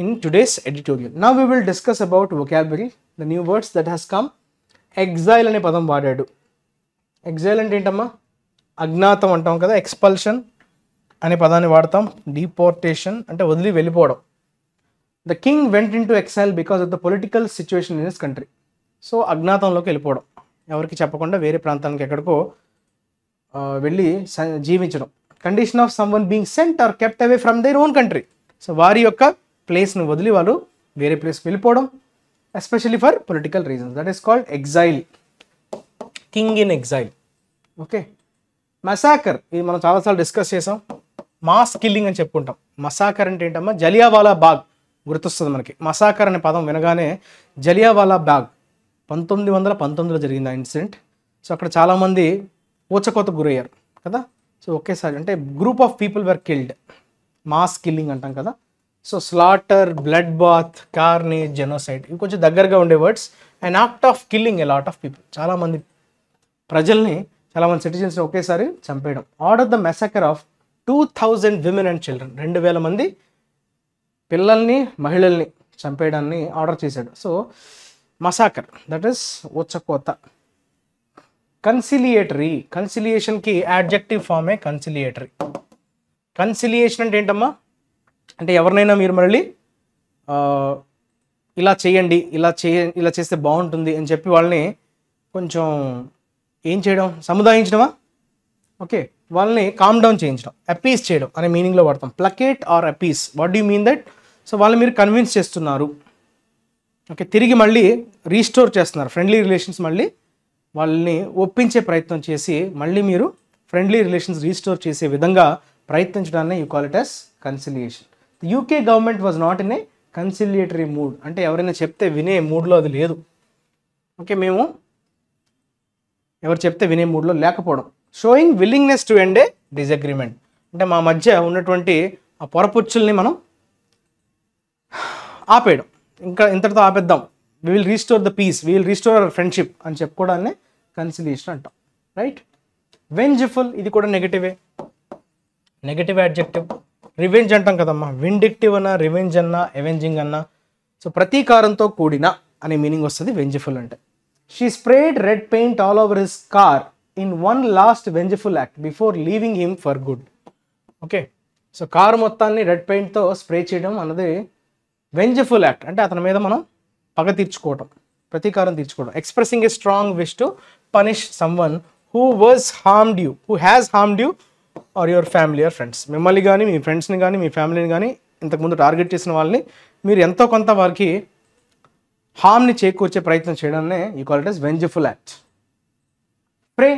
in today's editorial. Now we will discuss about vocabulary, the new words that has come. Exile అనే పదం వాడాడు. ఎగ్జైల్ అంటే ఏంటమ్మా? అజ్ఞాతం అంటాం కదా. ఎక్స్పల్షన్ అనే పదాన్ని వాడతాం. డిపోర్టేషన్ అంటే వదిలి వెళ్ళిపోవడం. The king went into exile because of the political situation in his country. So అజ్ఞాతంలోకి వెళ్ళిపోవడం, ఎవరికి చెప్పకుండా వేరే ప్రాంతానికి ఎక్కడికో వెళ్ళి జీవించడం. Condition of someone being sent or kept away from their own country. So వారి యొక్క ప్లేస్ని వదిలి వాళ్ళు వేరే ప్లేస్కి వెళ్ళిపోవడం, especially for political reasons. That is called exile, king in exile. Okay, massacre ఇది మనం చాలాసార్లు డిస్కస్ చేసాం. మాస్ కిల్లింగ్ అని చెప్పుకుంటాం. మసాకర్ అంటే ఏంటమ్మా? జలియావాలా బాగ్ గుర్తొస్తుంది మనకి. మసాకర్ అనే పదం వినగానే జలియావాలా బాగ్ 1919లో జరిగింది ఆ ఇన్సిడెంట్. సో అక్కడ చాలామంది ఊచకోతకు గురయ్యారు కదా. సో ఒకేసారి అంటే group of people were killed, mass killing అంటాం కదా. So slaughter, bloodbath, carnage, genocide ఇవి కొంచెం దగ్గరగా ఉండే words. And act of killing a lot of people, చాలామంది ప్రజల్ని, చాలామంది సిటిజన్స్ని ఒకేసారి చంపేయడం. Order the massacre of 2000 women and children, 2000 మంది పిల్లల్ని, మహిళల్ని చంపేయడాన్ని ఆర్డర్ చేశాడు. సో మసాకర్ దట్ ఈస్ ఊచకోత. Conciliatory, కన్సిలియేషన్కి adjective ఫామే కన్సిలియేటరీ. కన్సిలియేషన్ అంటే ఏంటమ్మా? అంటే ఎవరినైనా మీరు మళ్ళీ ఇలా చేయండి, ఇలా చేస్తే బాగుంటుంది అని చెప్పి వాళ్ళని కొంచెం ఏం చేయడం, సముదాయించడమా? ఓకే, వాళ్ళని కామ్ డౌన్ చేయించడం, అపీస్ చేయడం అనే మీనింగ్లో వాడతాం. Placate or appease, what do mean that? So వాళ్ళని మీరు కన్విన్స్ చేస్తున్నారు, ఓకే, తిరిగి మళ్ళీ రీస్టోర్ చేస్తున్నారు ఫ్రెండ్లీ రిలేషన్స్, మళ్ళీ వాళ్ళని ఒప్పించే ప్రయత్నం చేసి మళ్ళీ మీరు ఫ్రెండ్లీ రిలేషన్స్ రీస్టోర్ చేసే విధంగా ప్రయత్నించడాన్ని you call it as conciliation. UK government was not in a conciliatory mood, అంటే ఎవరైనా చెప్తే వినే మూడ్లో అది లేదు. ఓకే, మేము ఎవరు చెప్తే వినే మూడ్లో లేకపోవడం. Showing willingness to end a disagreement, అంటే మా మధ్య ఉన్నటువంటి ఆ పొరపుచ్చుల్ని మనం ఆపేయడం, ఇంకా ఇంతటితో ఆపేద్దాం, we will restore the peace, we will restore our friendship అని చెప్పుకోవడాన్ని కన్సిలియేషన్ అంటాం. రైట్, వెంజ్ఫుల్ ఇది కూడా నెగటివే, నెగటివ్ అడ్జెక్టివ్. రివెంజ్ అంటాం కదమ్మా, విండిక్టివ్ అన్నా, రివెంజ్ అన్నా, అవెంజింగ్ అన్నా. సో ప్రతీకారంతో కూడిన అనే మీనింగ్ వస్తుంది వెంజ్ఫుల్ అంటే. She spread red paint all over his car in one last vengeful act before leaving him for good. Okay, so car మొత్తాన్ని రెడ్ పెయింట్తో స్ప్రే చేయడం అన్నది వెంజ్ఫుల్ యాక్ట్, అంటే అతని మీద మనం పగ తీర్చుకోవటం, ప్రతీకారం తీర్చుకోవడం. Expressing a strong wish to punish someone who was harmed you, who has harmed you or your family or friends. మిమ్మల్ని కానీ, మీ ఫ్రెండ్స్ని కానీ, మీ ఫ్యామిలీని కానీ ఇంతకుముందు టార్గెట్ చేసిన వాళ్ళని మీరు ఎంతో కొంత వారికి హార్మ్ని చేకూర్చే ప్రయత్నం చేయడాన్నే you call it as vengeful act. Fray,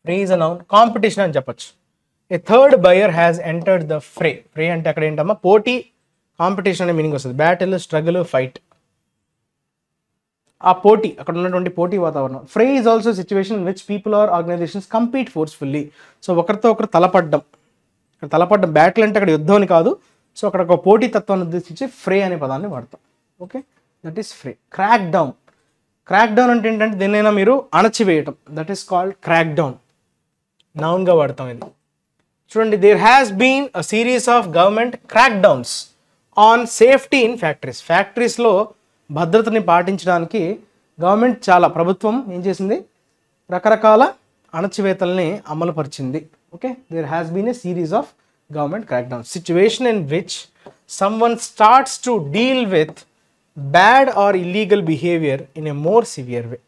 fray is a noun, competition అని చెప్పచ్చు. A third buyer has entered the fray. Fray అంటే అక్కడ ఏంటమ్మా? పోటీ, కాంపిటీషన్ అనే మీనింగ్ వస్తుంది. Battle, struggle, fight. ఆ పోటీ, అక్కడ ఉన్నటువంటి పోటీ వాతావరణం. Fray is also situation in which people or organizations compete forcefully. So ఒకరితో ఒకరు తలపడ్డం, బ్యాటిల్ అంటే అక్కడ యుద్ధం అని కాదు. సో అక్కడ ఒక పోటీ తత్వాన్ని ఉద్దేశించి ఫ్రే అనే పదాన్ని వాడతాం. Okay, that is fray. Crack down అంటే ఏంటంటే దేన్నైనా మీరు అణచివేయటం, that is called crack down. నౌన్గా వాడతాం ఇది. చూడండి, there has been a series of government crack downs on safety in factories. ఫ్యాక్టరీస్లో భద్రతని పాటించడానికి ప్రభుత్వం ఏం చేసింది, రకరకాల అణచివేతల్ని అమలుపరిచింది. Okay, there has been a series of government crack down. Situation in which someone starts to deal with bad or illegal behaviour in a more severe way.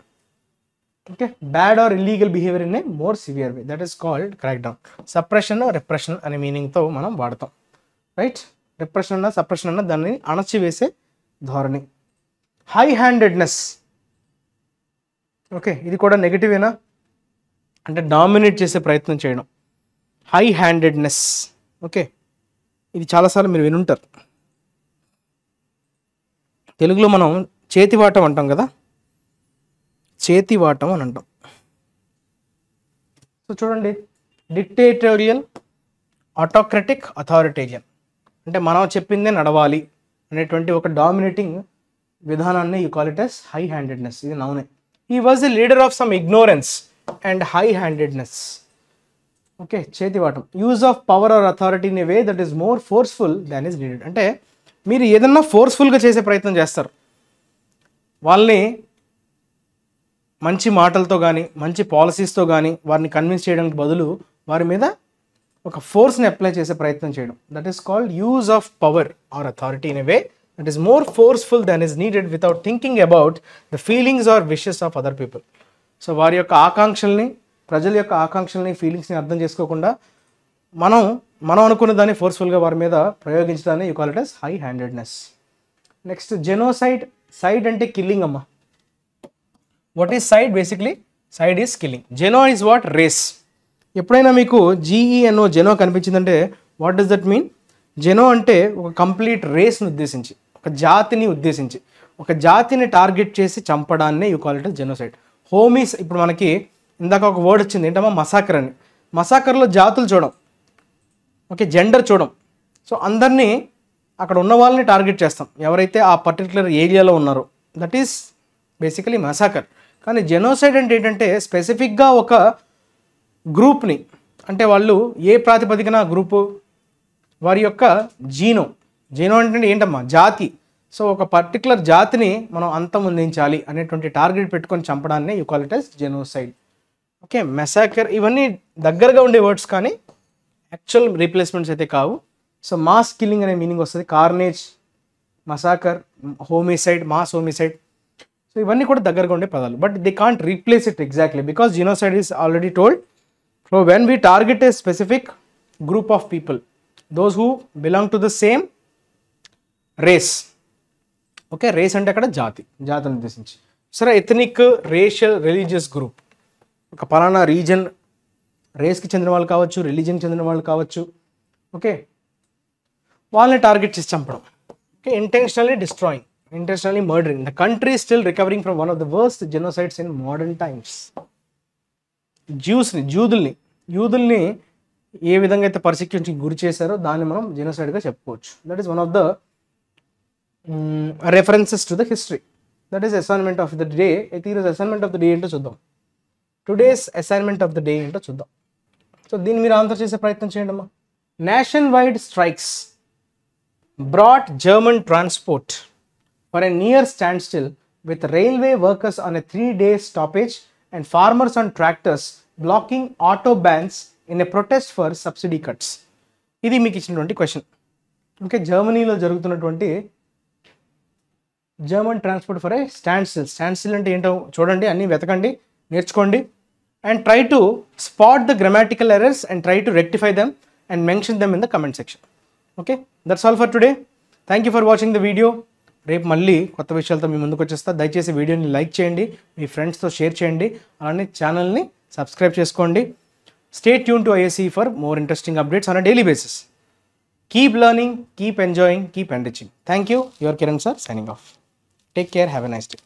Okay, bad or illegal behaviour in a more severe way, that is called crack down. Suppression, repression అనే మీనింగ్తో మనం వాడతాం. Right, రెప్రెషన్ అన్న suppression అన్న దాన్ని అణచివేసే ధోరణి. High handedness. Okay, ఇది కూడా నెగిటివేనా, అంటే డామినేట్ చేసే ప్రయత్నం చేయడం. High handedness. ఓకే, ఇది చాలాసార్లు మీరు వినుంటారు. తెలుగులో మనం చేతివాటం అంటాం కదా, చేతివాటం అని అంటాం. సో చూడండి, డిక్టేటోరియల్, ఆటోక్రటిక్, అథారిటేరియన్ అంటే మనం చెప్పిందే నడవాలి అనేటువంటి ఒక డామినేటింగ్ విధానాన్ని you call it as high handedness. ఇది నౌనే. He was a leader of some ignorance and high handedness. Okay, చేతివాటం. Use of power or authority in a way that is more forceful than is needed. అంటే మీరు ఏదన్నా ఫోర్స్ఫుల్గా చేసే ప్రయత్నం చేస్తారు, వాళ్ళని మంచి మాటలతో కానీ మంచి పాలసీస్తో కానీ వారిని కన్విన్స్ చేయడానికి బదులు వారి మీద ఒక ఫోర్స్ని అప్లై చేసే ప్రయత్నం చేయడం, that is called use of power or authority in a way that is more forceful than is needed without thinking about the feelings or wishes of other people. So వారి యొక్క ఆకాంక్షల్ని, ప్రజల యొక్క ఆకాంక్షల్ని, ఫీలింగ్స్ని అర్థం చేసుకోకుండా మనం అనుకున్న దాన్ని ఫోర్స్ఫుల్గా వారి మీద ప్రయోగించడాన్ని you call it as high handedness. Next, genocide. Side అంటే కిల్లింగ్ అమ్మ. What is side? Basically side is killing. Geno is what? Race. ఎప్పుడైనా మీకు GENO జెనో కనిపించిందంటే what does that mean? Geno అంటే ఒక కంప్లీట్ రేస్ని ఉద్దేశించి, ఒక జాతిని ఉద్దేశించి, ఒక జాతిని టార్గెట్ చేసి చంపడాన్నే you call it as genocide. హోమీస్, ఇప్పుడు మనకి ఇందాక ఒక వర్డ్ వచ్చింది ఏంటమ్మా? మసాకర్ అని. మసాకర్లో జాతులు చూడం, ఓకే, జెండర్ చూడం. సో అందరినీ, అక్కడ ఉన్న వాళ్ళని టార్గెట్ చేస్తాం ఎవరైతే ఆ పర్టికులర్ ఏరియాలో ఉన్నారో, దట్ ఈస్ బేసికలీ మసాకర్. కానీ జెనోసైడ్ అంటే ఏంటంటే స్పెసిఫిక్గా ఒక గ్రూప్ని, అంటే వాళ్ళు ఏ ప్రాతిపదికన గ్రూపు, వారి యొక్క జీనో అంటే ఏంటమ్మా? జాతి. సో ఒక పర్టికులర్ జాతిని మనం అంతమొందించాలి అనేటువంటి టార్గెట్ పెట్టుకొని చంపడాన్ని you call it as genocide. Okay, massacre, ఇవన్నీ దగ్గరగా ఉండే వర్డ్స్ కానీ యాక్చువల్ రీప్లేస్మెంట్స్ అయితే కావు. సో మాస్ కిల్లింగ్ అనే మీనింగ్ వస్తుంది. Carnage, massacre, homicide, mass homicide. So ఇవన్నీ కూడా దగ్గరగా ఉండే పదాలు, but they can't replace it exactly because genocide is already told. So when we target a specific group of people, those who belong to the same race. Okay, race అంటే అక్కడ జాతిని ఉద్దేశించి. సరే, ఎథనిక్, రేషియల్, రిలీజియస్ గ్రూప్, ఒక పలానా reason, రేస్కి చెందిన వాళ్ళు కావచ్చు, రిలీజియన్కి చెందిన వాళ్ళు కావచ్చు. ఓకే, వాళ్ళని టార్గెట్ చేసి చంపడం. Okay, intentionally destroying, intentionally murdering. The country is still recovering from one of the worst genocides in modern times. యూదుల్ని ఏ విధంగా అయితే పర్సిక్యూషన్కి గురి చేశారో దాన్ని మనం జెనోసైడ్గా చెప్పుకోవచ్చు. That is one of the references to the history. That is assignment of the day. అయితే ఈరోజు assignment of the day ఏంటో చూద్దాం. Today's assignment of the day ఏంటో చూద్దాం. సో దీన్ని మీరు ఆన్సర్ చేసే ప్రయత్నం చేయండి అమ్మా. Nation wide strikes brought German transport for a near standstill with railway workers on a 3-day stoppage and farmers on tractors blocking autobahns in a protest for subsidy cuts. ఇది మీకు ఇచ్చినటువంటి question. Okay, జర్మనీలో జరుగుతున్నటువంటి German transport for a stand still అంటే ఏంటో చూడండి, అన్నీ వెతకండి, నేర్చుకోండి, and try to spot the grammatical errors and try to rectify them and mention them in the comment section. Okay, that's all for today. Thank you for watching the video. రేపు మళ్ళీ కొత్త విషయాలతో మీ ముందుకు వచ్చేస్తా. దయచేసి వీడియోని లైక్ చేయండి, మీ ఫ్రెండ్స్తో షేర్ చేయండి, అలానే ఛానల్ని సబ్స్క్రైబ్ చేసుకోండి. Stay tune to ISE for more interesting updates on a daily basis. Keep learning, keep enjoying, keep enriching. Thank you. Your Kiran sir signing off. Take care. Have a nice day.